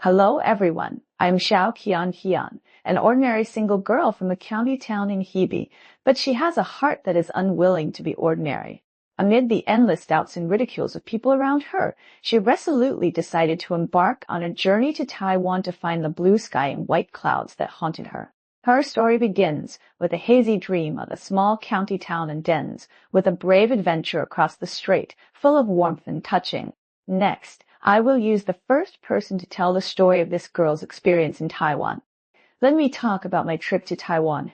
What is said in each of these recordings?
Hello everyone, I'm Xiao Qian, an ordinary single girl from a county town in Hebei, but she has a heart that is unwilling to be ordinary. Amid the endless doubts and ridicules of people around her, she resolutely decided to embark on a journey to Taiwan to find the blue sky and white clouds that haunted her. Her story begins with a hazy dream of a small county town and dens, with a brave adventure across the strait, full of warmth and touching. Next, I will use the first person to tell the story of this girl's experience in Taiwan. Let me talk about my trip to Taiwan.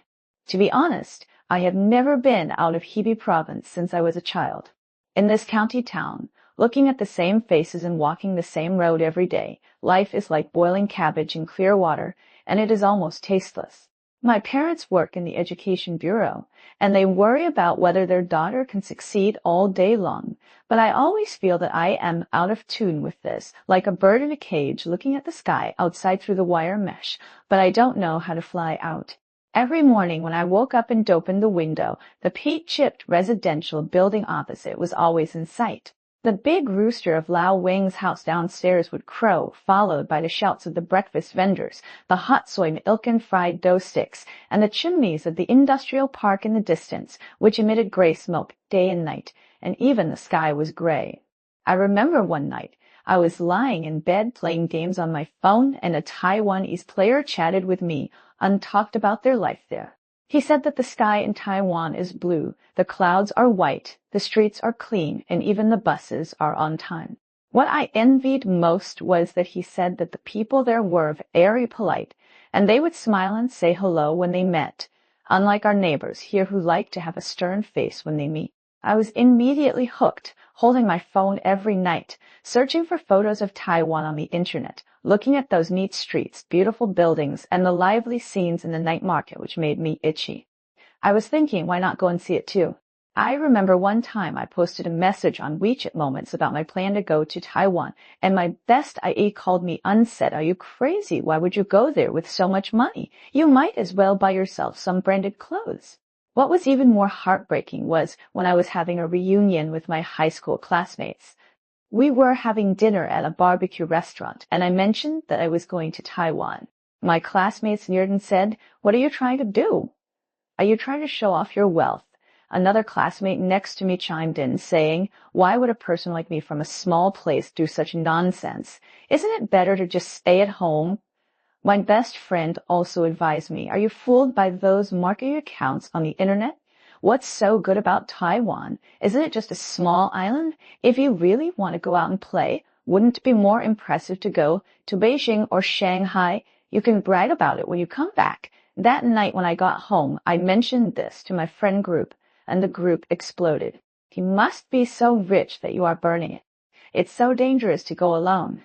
To be honest, I have never been out of Hebei province since I was a child. In this county town, looking at the same faces and walking the same road every day, life is like boiling cabbage in clear water, and it is almost tasteless. My parents work in the education bureau, and they worry about whether their daughter can succeed all day long. But I always feel that I am out of tune with this, like a bird in a cage looking at the sky outside through the wire mesh, but I don't know how to fly out. Every morning when I woke up and opened the window, the peat-chipped residential building opposite was always in sight. The big rooster of Lao Wang's house downstairs would crow, followed by the shouts of the breakfast vendors, the hot soy milk and fried dough sticks, and the chimneys of the industrial park in the distance, which emitted gray smoke day and night, and even the sky was gray. I remember one night, I was lying in bed playing games on my phone, and a Taiwanese player chatted with me and talked about their life there. He said that the sky in Taiwan is blue, the clouds are white, the streets are clean, and even the buses are on time. What I envied most was that he said that the people there were very polite, and they would smile and say hello when they met, unlike our neighbors here who like to have a stern face when they meet. I was immediately hooked, holding my phone every night, searching for photos of Taiwan on the internet, looking at those neat streets, beautiful buildings, and the lively scenes in the night market which made me itchy. I was thinking, why not go and see it too? I remember one time I posted a message on WeChat Moments about my plan to go to Taiwan, and my best IE called me and said, "Are you crazy? Why would you go there with so much money? You might as well buy yourself some branded clothes." What was even more heartbreaking was when I was having a reunion with my high school classmates. We were having dinner at a barbecue restaurant, and I mentioned that I was going to Taiwan. My classmates sneered and said, "What are you trying to do? Are you trying to show off your wealth?" Another classmate next to me chimed in, saying, "Why would a person like me from a small place do such nonsense? Isn't it better to just stay at home?" My best friend also advised me, "Are you fooled by those marketing accounts on the internet? What's so good about Taiwan? Isn't it just a small island? If you really want to go out and play, wouldn't it be more impressive to go to Beijing or Shanghai? You can brag about it when you come back." That night when I got home, I mentioned this to my friend group, and the group exploded. "You must be so rich that you are burning it. It's so dangerous to go alone.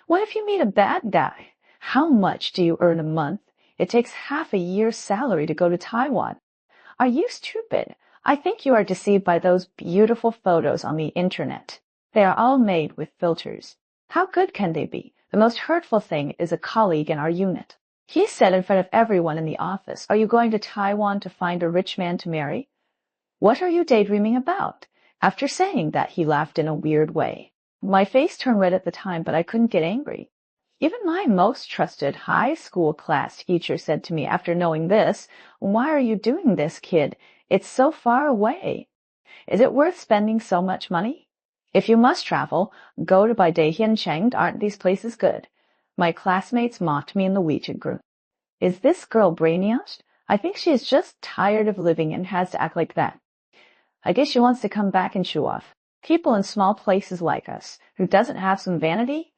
What if you meet a bad guy? How much do you earn a month? It takes half a year's salary to go to Taiwan. Are you stupid? I think you are deceived by those beautiful photos on the internet. They are all made with filters. How good can they be? The most hurtful thing is a colleague in our unit. He said in front of everyone in the office, 'Are you going to Taiwan to find a rich man to marry? What are you daydreaming about?' After saying that, he laughed in a weird way. My face turned red at the time, but I couldn't get angry. Even my most trusted high school class teacher said to me after knowing this, 'Why are you doing this, kid? It's so far away. Is it worth spending so much money? If you must travel, go to Baidian. Aren't these places good?' My classmates mocked me in the WeChat group. Is this girl brainwashed? I think she is just tired of living and has to act like that. I guess she wants to come back and show off. People in small places like us, who doesn't have some vanity?"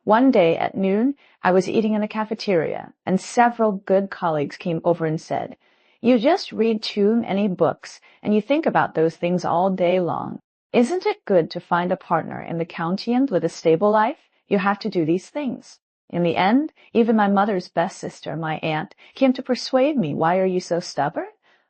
One day at noon, I was eating in the cafeteria, and several good colleagues came over and said, "You just read too many books, and you think about those things all day long. Isn't it good to find a partner in the county and live a stable life? You have to do these things." In the end, even my mother's best sister, my aunt, came to persuade me. "Why are you so stubborn?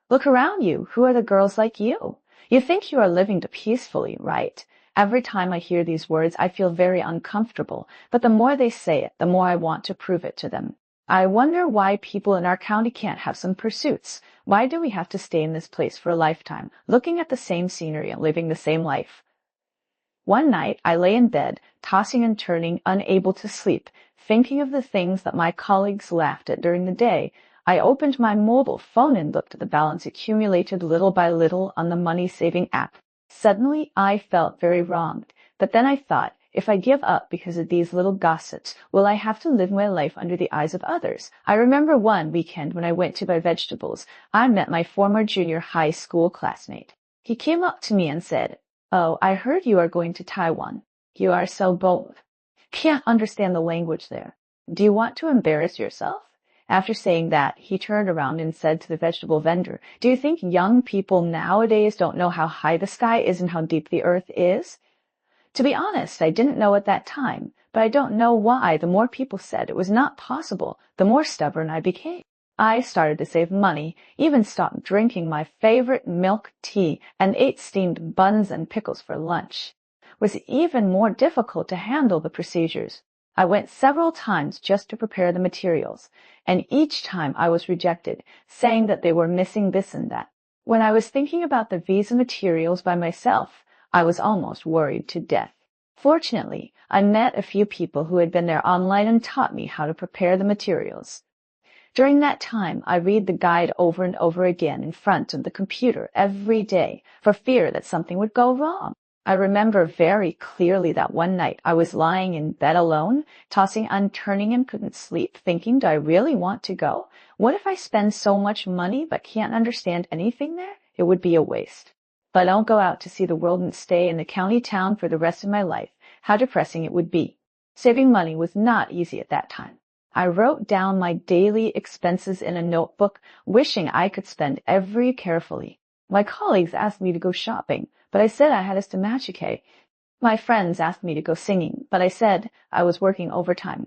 Look around you. Who are the girls like you? You think you are living peacefully, right?" Every time I hear these words, I feel very uncomfortable, but the more they say it, the more I want to prove it to them. I wonder why people in our county can't have some pursuits. Why do we have to stay in this place for a lifetime, looking at the same scenery and living the same life? One night, I lay in bed, tossing and turning, unable to sleep, thinking of the things that my colleagues laughed at during the day. I opened my mobile phone and looked at the balance accumulated little by little on the money-saving app. Suddenly, I felt very wronged. But then I thought, if I give up because of these little gossips, will I have to live my life under the eyes of others? I remember one weekend when I went to buy vegetables, I met my former junior high school classmate. He came up to me and said, "Oh, I heard you are going to Taiwan. You are so bold." Can't understand the language there. Do you want to embarrass yourself? After saying that, he turned around and said to the vegetable vendor, "Do you think young people nowadays don't know how high the sky is and how deep the earth is?" To be honest, I didn't know at that time, but I don't know why the more people said it was not possible, the more stubborn I became. I started to save money, even stopped drinking my favorite milk tea, and ate steamed buns and pickles for lunch. It was even more difficult to handle the procedures. I went several times just to prepare the materials, and each time I was rejected, saying that they were missing this and that. When I was thinking about the visa materials by myself, I was almost worried to death. Fortunately, I met a few people who had been there online and taught me how to prepare the materials. During that time, I read the guide over and over again in front of the computer every day for fear that something would go wrong. I remember very clearly that one night I was lying in bed alone, tossing and turning and couldn't sleep, thinking, do I really want to go? What if I spend so much money but can't understand anything there? It would be a waste. But I don't go out to see the world and stay in the county town for the rest of my life. How depressing it would be. Saving money was not easy at that time. I wrote down my daily expenses in a notebook, wishing I could spend every carefully. My colleagues asked me to go shopping, but I said I had a stomachike. My friends asked me to go singing, but I said I was working overtime.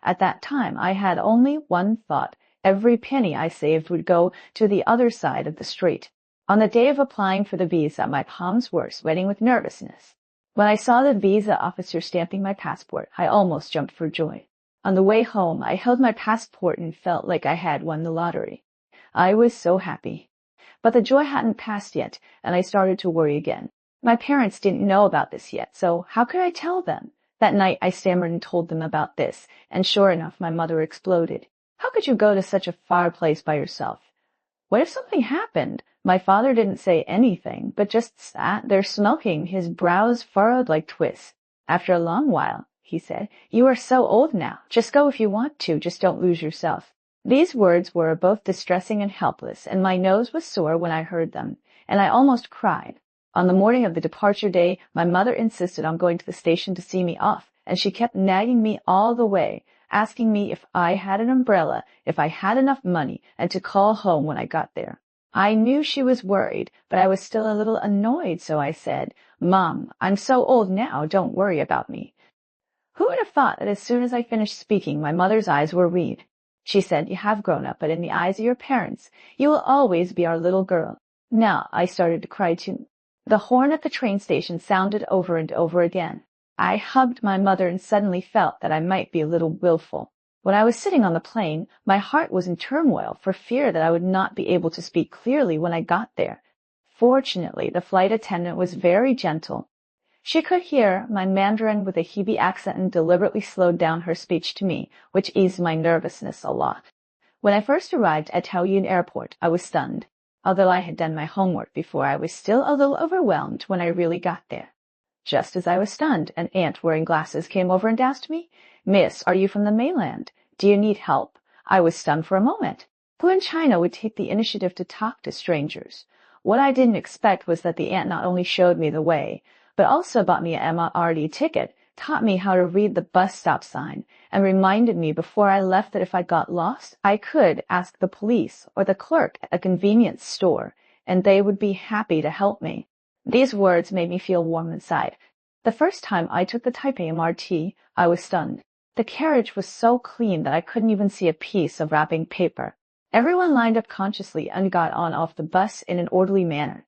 At that time, I had only one thought. Every penny I saved would go to the other side of the street. On the day of applying for the visa, my palms were sweating with nervousness. When I saw the visa officer stamping my passport, I almost jumped for joy. On the way home, I held my passport and felt like I had won the lottery. I was so happy. But the joy hadn't passed yet, and I started to worry again. My parents didn't know about this yet, so how could I tell them? That night, I stammered and told them about this, and sure enough, my mother exploded. How could you go to such a far place by yourself? What if something happened? My father didn't say anything, but just sat there smoking, his brows furrowed like twists. After a long while, he said, "You are so old now. Just go if you want to, just don't lose yourself." These words were both distressing and helpless, and my nose was sore when I heard them, and I almost cried. On the morning of the departure day, my mother insisted on going to the station to see me off, and she kept nagging me all the way, asking me if I had an umbrella, if I had enough money, and to call home when I got there. I knew she was worried, but I was still a little annoyed, so I said, "Mom, I'm so old now, don't worry about me." Who would have thought that as soon as I finished speaking, my mother's eyes were red? She said, "You have grown up, but in the eyes of your parents, you will always be our little girl." Now I started to cry too. The horn at the train station sounded over and over again. I hugged my mother and suddenly felt that I might be a little willful. When I was sitting on the plane, my heart was in turmoil for fear that I would not be able to speak clearly when I got there. Fortunately, the flight attendant was very gentle. She could hear my Mandarin with a Hebei accent and deliberately slowed down her speech to me, which eased my nervousness a lot. When I first arrived at Taoyuan Airport, I was stunned. Although I had done my homework before, I was still a little overwhelmed when I really got there. Just as I was stunned, an aunt wearing glasses came over and asked me, "Miss, are you from the mainland? Do you need help?" I was stunned for a moment. Who in China would take the initiative to talk to strangers? What I didn't expect was that the aunt not only showed me the way, but also bought me an MRT ticket, taught me how to read the bus stop sign, and reminded me before I left that if I got lost, I could ask the police or the clerk at a convenience store, and they would be happy to help me. These words made me feel warm inside. The first time I took the Taipei MRT, I was stunned. The carriage was so clean that I couldn't even see a piece of wrapping paper. Everyone lined up consciously and got on off the bus in an orderly manner.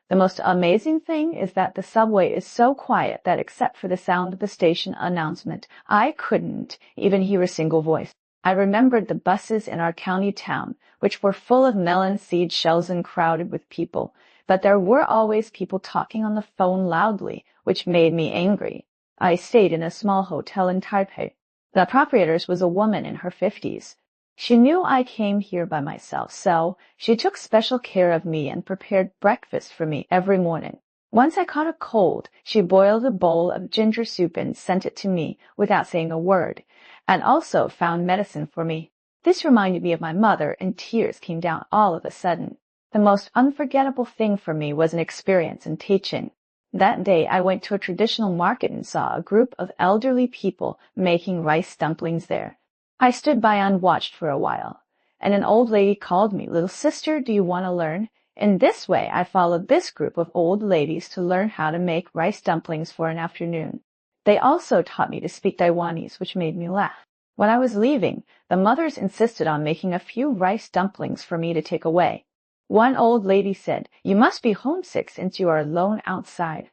The most amazing thing is that the subway is so quiet that except for the sound of the station announcement, I couldn't even hear a single voice. I remembered the buses in our county town, which were full of melon seed shells and crowded with people. but there were always people talking on the phone loudly, which made me angry. I stayed in a small hotel in Taipei. The proprietor was a woman in her 50s. She knew I came here by myself, so she took special care of me and prepared breakfast for me every morning. Once I caught a cold, she boiled a bowl of ginger soup and sent it to me without saying a word, and also found medicine for me. This reminded me of my mother, and tears came down all of a sudden. The most unforgettable thing for me was an experience in teaching. That day I went to a traditional market and saw a group of elderly people making rice dumplings there. I stood by and watched for a while, and an old lady called me, "Little sister, do you want to learn?" In this way, I followed this group of old ladies to learn how to make rice dumplings for an afternoon. They also taught me to speak Taiwanese, which made me laugh. When I was leaving, the mothers insisted on making a few rice dumplings for me to take away. One old lady said, "You must be homesick since you are alone outside."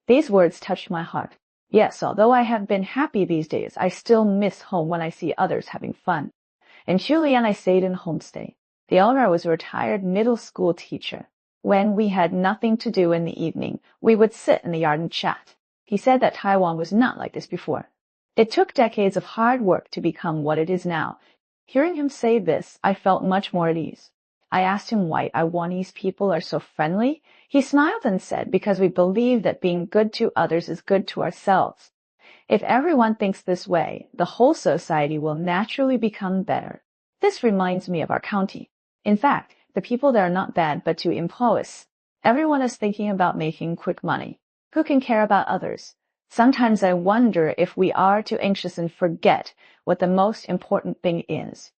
These words touched my heart. Yes, although I have been happy these days, I still miss home when I see others having fun. In Julian, I stayed in a homestay. The owner was a retired middle school teacher. When we had nothing to do in the evening, we would sit in the yard and chat. He said that Taiwan was not like this before. It took decades of hard work to become what it is now. Hearing him say this, I felt much more at ease. I asked him why Taiwanese people are so friendly. He smiled and said, "Because we believe that being good to others is good to ourselves. If everyone thinks this way, the whole society will naturally become better." This reminds me of our county. In fact, the people there are not bad, but too impulsive. Everyone is thinking about making quick money. Who can care about others? Sometimes I wonder if we are too anxious and forget what the most important thing is.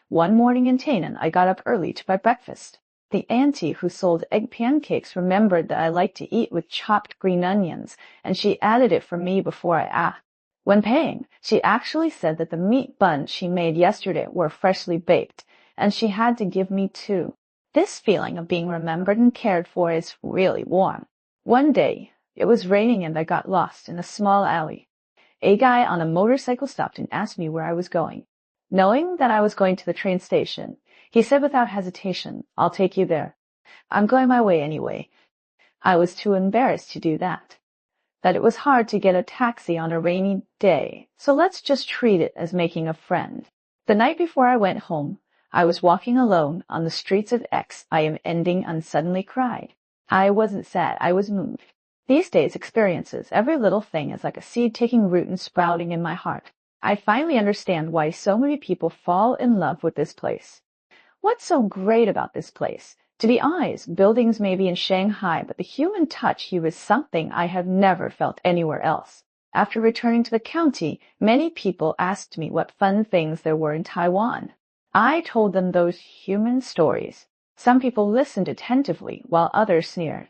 One morning in Tainan, I got up early to buy breakfast. The auntie who sold egg pancakes remembered that I liked to eat with chopped green onions, and she added it for me before I asked. When paying, she actually said that the meat buns she made yesterday were freshly baked, and she had to give me two. This feeling of being remembered and cared for is really warm. One day, it was raining and I got lost in a small alley. A guy on a motorcycle stopped and asked me where I was going. Knowing that I was going to the train station, he said without hesitation, "I'll take you there." I'm going my way anyway. I was too embarrassed to do that. That it was hard to get a taxi on a rainy day, so let's just treat it as making a friend. The night before I went home, I was walking alone on the streets of X. I am ending and suddenly cried. I wasn't sad, I was moved. These days experiences, every little thing is like a seed taking root and sprouting in my heart. I finally understand why so many people fall in love with this place. What's so great about this place? To be honest, buildings may be in Shanghai, but the human touch here is something I have never felt anywhere else. After returning to the county, many people asked me what fun things there were in Taiwan. I told them those human stories. Some people listened attentively, while others sneered.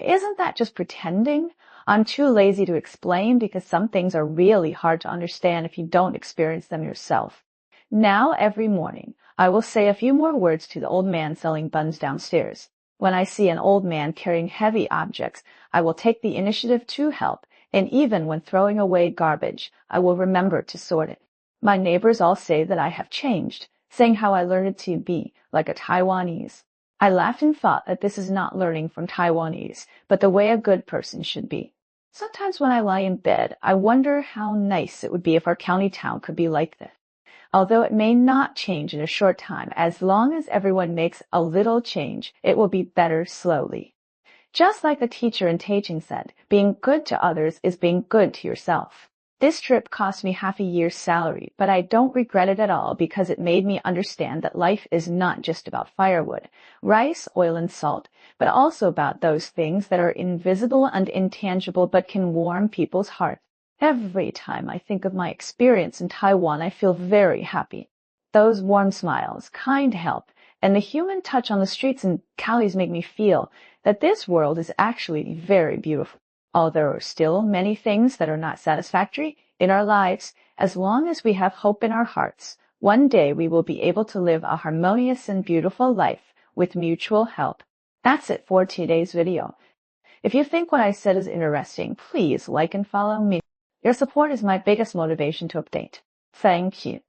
Isn't that just pretending? I'm too lazy to explain because some things are really hard to understand if you don't experience them yourself. Now, every morning, I will say a few more words to the old man selling buns downstairs. When I see an old man carrying heavy objects, I will take the initiative to help, and even when throwing away garbage, I will remember to sort it. My neighbors all say that I have changed, saying how I learned to be like a Taiwanese. I laughed and thought that this is not learning from Taiwanese, but the way a good person should be. Sometimes when I lie in bed, I wonder how nice it would be if our county town could be like this. Although it may not change in a short time, as long as everyone makes a little change, it will be better slowly. Just like the teacher in Taiping said, being good to others is being good to yourself. This trip cost me half a year's salary, but I don't regret it at all because it made me understand that life is not just about firewood, rice, oil, and salt, but also about those things that are invisible and intangible but can warm people's hearts. Every time I think of my experience in Taiwan, I feel very happy. Those warm smiles, kind help, and the human touch on the streets and alleys make me feel that this world is actually very beautiful. Although there are still many things that are not satisfactory in our lives, as long as we have hope in our hearts, one day we will be able to live a harmonious and beautiful life with mutual help. That's it for today's video. If you think what I said is interesting, please like and follow me. Your support is my biggest motivation to update. Thank you.